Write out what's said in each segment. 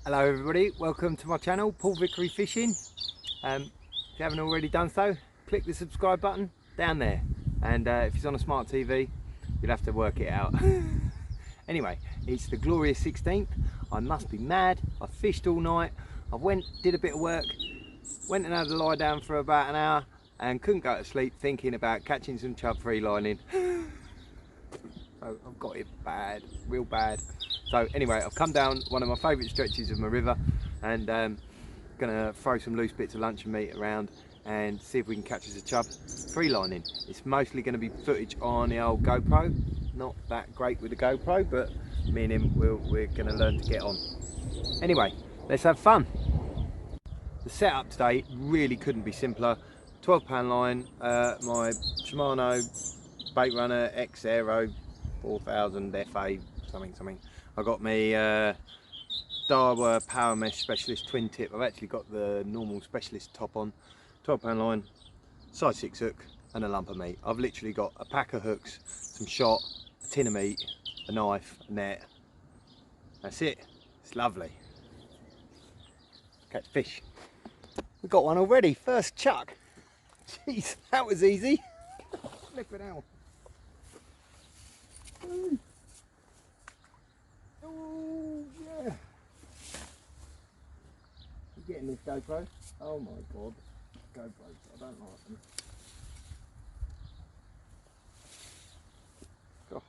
Hello everybody, welcome to my channel, Paul Vickery Fishing. If you haven't already done so, click the subscribe button down there, and if it's on a smart TV you'll have to work it out. Anyway, it's the glorious 16th. I must be mad. I fished all night. I did a bit of work, went and had a lie down for about an hour and couldn't go to sleep thinking about catching some chub free lining. So I've got it bad, real bad. So anyway, I've come down one of my favourite stretches of my river, and gonna throw some loose bits of luncheon meat around and see if we can catch us a chub free lining. It's mostly going to be footage on the old GoPro. Not that great with the GoPro, but me and him we're going to learn to get on. Anyway, let's have fun. The setup today really couldn't be simpler. 12-pound line, my Shimano Bait Runner X Aero 4000 FA something. I got my Darwa Power Mesh Specialist twin tip. I've actually got the normal specialist top on. 12-pound line, size 6 hook and a lump of meat. I've literally got a pack of hooks, some shot, a tin of meat, a knife, a net. That's it. It's lovely. Catch fish. We got one already. First chuck. Jeez, that was easy. Flip it out. Oh yeah. You getting this GoPro? Oh my god. GoPros, I don't like them. God.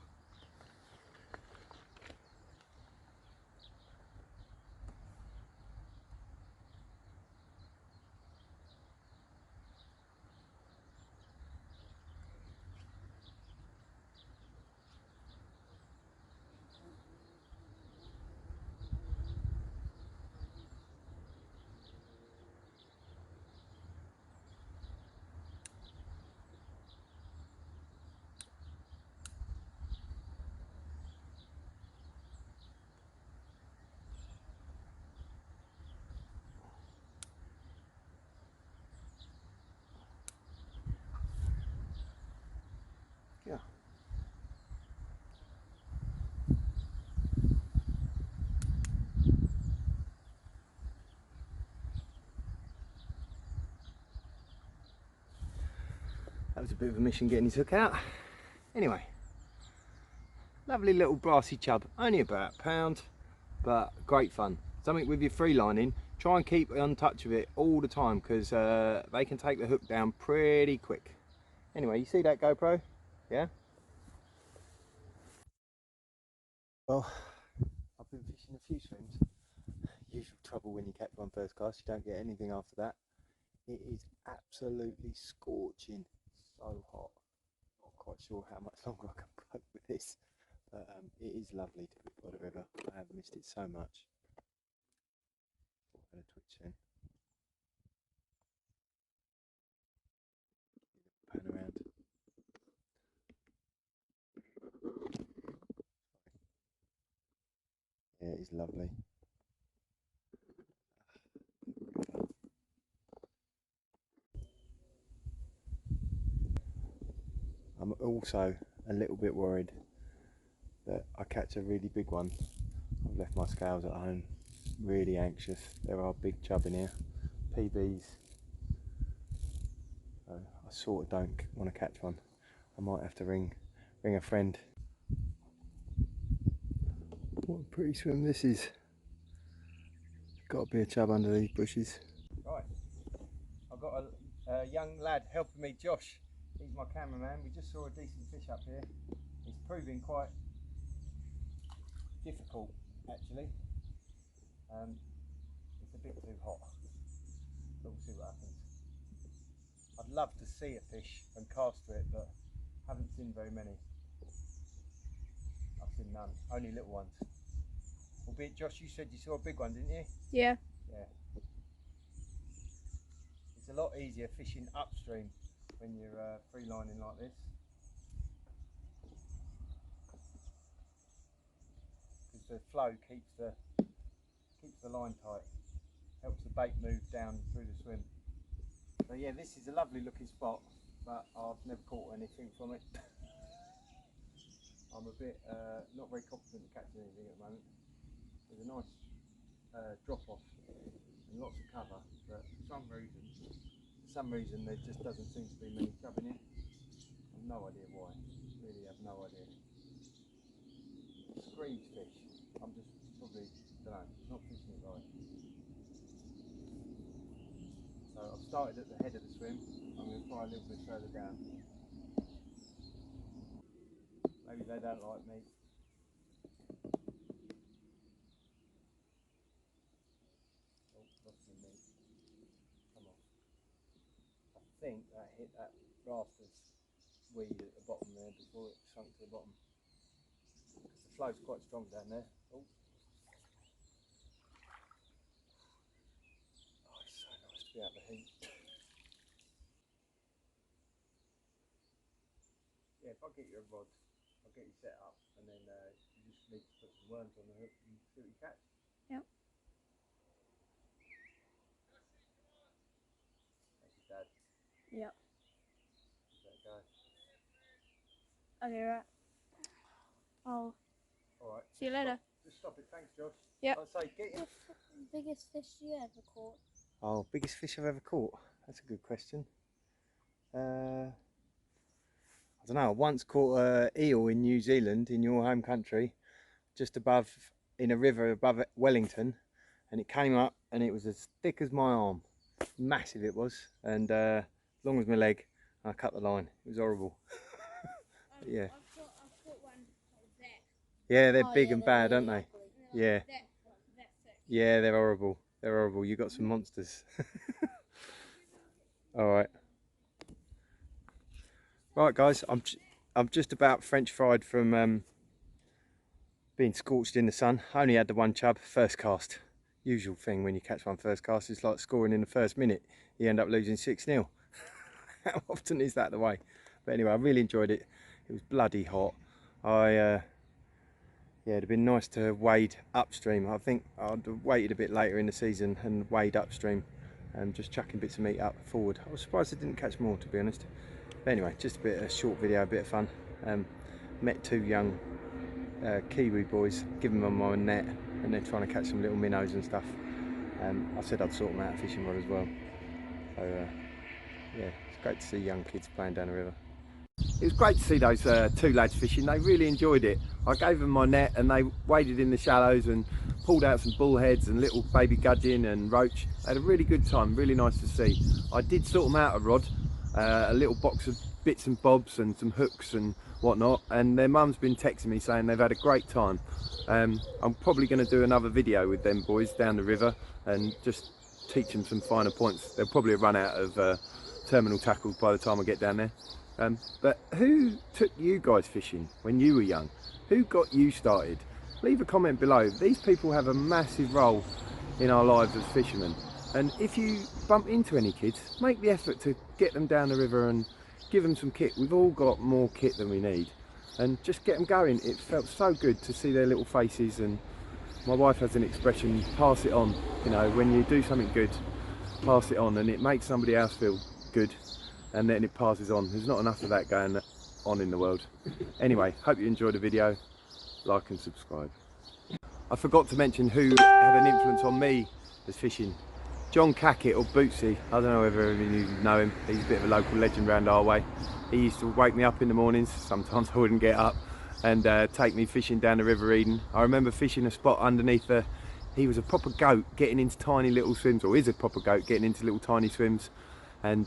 Yeah. That was a bit of a mission getting his hook out. Anyway, lovely little brassy chub, only about a pound, but great fun. Something with your free lining, try and keep on touch of it all the time, because they can take the hook down pretty quick. Anyway, you see that GoPro? Yeah? Well, I've been fishing a few swims. Usual trouble when you catch one first cast, you don't get anything after that. It is absolutely scorching, so hot. Not quite sure how much longer I can cope with this, but it is lovely to be by the river. I have missed it so much. Had a twitch then. Pan around. Yeah, it is lovely. I'm also a little bit worried that I catch a really big one. I've left my scales at home. Really anxious. There are big chub in here. PBs. So I sort of don't want to catch one. I might have to ring a friend. What a pretty swim this is. Got to be a chub under these bushes. Right, I've got a young lad helping me, Josh. He's my cameraman. We just saw a decent fish up here. It's proving quite difficult actually. It's a bit too hot, but we'll see what happens. I'd love to see a fish and cast to it, but haven't seen very many. I've seen none, only little ones. Albeit, Josh, you said you saw a big one, didn't you? Yeah. Yeah. It's a lot easier fishing upstream when you're free lining like this, because the flow keeps the line tight, helps the bait move down through the swim. So yeah, this is a lovely looking spot, but I've never caught anything from it. I'm a bit not very confident in catching anything at the moment. There's a nice drop off and lots of cover, but for some reason there just doesn't seem to be many chub in here. I've no idea why, really have no idea. Screech fish, I'm just probably, don't know, not fishing it right. So I've started at the head of the swim, I'm going to try a little bit further down. Maybe they don't like me. Oh, lost my meat. Come on. I think that hit that rafters weed at the bottom there before it sunk to the bottom. The flow's quite strong down there. Oh, it's so nice to be out of the heat. Yeah, if I get you a rod, I'll get you set up, and then you just need to put some worms on the hook and see what you catch. Yep. Thank you, Dad. Yep. Give that a go. Okay, right. I'll Alright. see you later. Just stop it, thanks Josh. Yep. I'll say, get you. Biggest fish you ever caught? Oh, biggest fish I've ever caught? That's a good question. I don't know, I once caught an eel in New Zealand, in your home country, just above, in a river above Wellington, and it came up and it was as thick as my arm. Massive it was, and as long as my leg. I cut the line. It was horrible. Yeah. I've caught one like that. Yeah, they're big and bad, really aren't they? ugly. Yeah. That thick. Yeah, they're horrible. They're horrible. You got some monsters. All right. Right, guys. I'm just about French fried from being scorched in the sun. I only had the one chub first cast. Usual thing when you catch one first cast. It's like scoring in the first minute. You end up losing 6-0. How often is that the way? But anyway, I really enjoyed it. It was bloody hot. Yeah, it'd have been nice to wade upstream. I think I'd have waited a bit later in the season and wade upstream and just chucking bits of meat up forward. I was surprised I didn't catch more, to be honest. But anyway, just a short video, a bit of fun. Met two young Kiwi boys, given them my net, and they're trying to catch some little minnows and stuff. I said I'd sort them out a fishing rod as well. So yeah, it's great to see young kids playing down the river. It was great to see those two lads fishing. They really enjoyed it. I gave them my net and they waded in the shallows and pulled out some bullheads and little baby gudgeon and roach. They had a really good time, really nice to see. I did sort them out a rod, a little box of bits and bobs and some hooks and whatnot, and their mum's been texting me saying they've had a great time. I'm probably going to do another video with them boys down the river and just teach them some finer points. They'll probably run out of terminal tackles by the time I get down there. But who took you guys fishing when you were young? Who got you started? Leave a comment below. These people have a massive role in our lives as fishermen, and if you bump into any kids, make the effort to get them down the river and give them some kit. We've all got more kit than we need, and just get them going. It felt so good to see their little faces, and my wife has an expression, pass it on. You know, when you do something good, pass it on, and it makes somebody else feel good, and then it passes on. There's not enough of that going on in the world. Anyway, hope you enjoyed the video. Like and subscribe. I forgot to mention who had an influence on me as fishing. John Cackett, or Bootsy, I don't know whether any of you know him. He's a bit of a local legend round our way. He used to wake me up in the mornings, sometimes I wouldn't get up, and take me fishing down the River Eden. I remember fishing a spot underneath he was a proper goat getting into tiny little swims, or is a proper goat getting into little tiny swims, and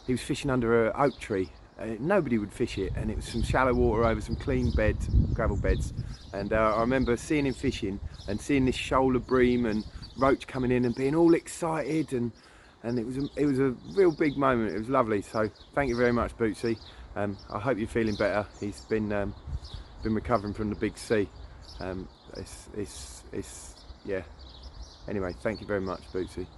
he was fishing under an oak tree. Nobody would fish it, and it was some shallow water over some clean beds, gravel beds, and I remember seeing him fishing and seeing this shoal of bream and roach coming in and being all excited, and it was a real big moment. It was lovely. So thank you very much, Bootsy. I hope you're feeling better. He's been recovering from the big sea. Yeah. Anyway, thank you very much, Bootsy.